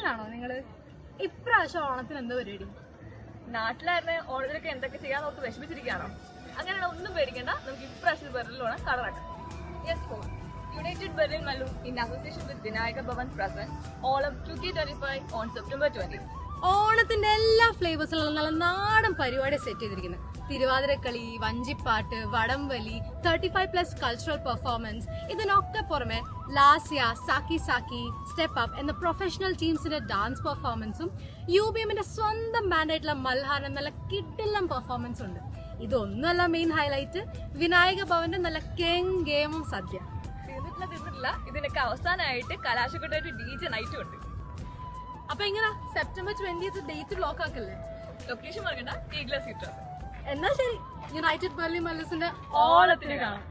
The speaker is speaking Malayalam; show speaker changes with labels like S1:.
S1: നാട്ടിലാണോ നിങ്ങള്? ഇപ്രാവശ്യം ഓണത്തിന് എന്താ പരിപാടി?
S2: നാട്ടിലായിരുന്നെ ഓണത്തിനൊക്കെ എന്തൊക്കെ ചെയ്യാൻ നോക്കി വിഷമിച്ചിരിക്കുകയാണോ? അങ്ങനെയാണ്, ഒന്നും പേടിക്കണ്ട. നമുക്ക് ഇപ്രാവശ്യം ബെർലിനിലാണ് കളറാക്കാം. United Berlin Mallu in association with Vinayaka Bhavan presents Olam 2K25 on September 20.
S1: ഓണത്തിന്റെ എല്ലാ ഫ്ലേവേഴ്സിലുള്ള നല്ല നാടൻ പരിപാടി സെറ്റ് ചെയ്തിരിക്കുന്നത്. തിരുവാതിരക്കളി, വഞ്ചിപ്പാട്ട്, വടംവലി, 35+ കൾച്ചറൽ പെർഫോമൻസ്, ഇതിനൊക്കെ പുറമെ ലാസ്യ, സാക്കി സാക്കി, സ്റ്റെപ്പ് അപ്പ് എന്ന പ്രൊഫഷണൽ ടീംസിന്റെ ഡാൻസ് പെർഫോമൻസും UBMന്റെ സ്വന്തം ബാൻഡായിട്ടുള്ള മൽഹാരം നല്ല കിഡിലം പെർഫോമൻസ് ഉണ്ട്. ഇതൊന്നുമല്ല മെയിൻ ഹൈലൈറ്റ്, വിനായക ഭവന്റെ നല്ല ഗെയിമും സദ്യ.
S2: തീർന്നിട്ടില്ല, ഇതിനൊക്കെ അവസാനമായിട്ട് കലാശക്കൊട്ടായിട്ട് DJ നൈറ്റും ഉണ്ട്.
S1: അപ്പൊ എങ്ങനെ സെപ്റ്റംബർ 20 ഡേറ്റ് ബ്ലോക്ക് ആക്കല്ലേ?
S2: ലൊക്കേഷൻ പറയണ്ട, ടീഗ്ലസ്.
S1: എന്നാ ശരി, യുണൈറ്റഡ് ബെർലിൻ മല്ലൂസിന്റെ
S2: ഓണത്തിന് കാണാം.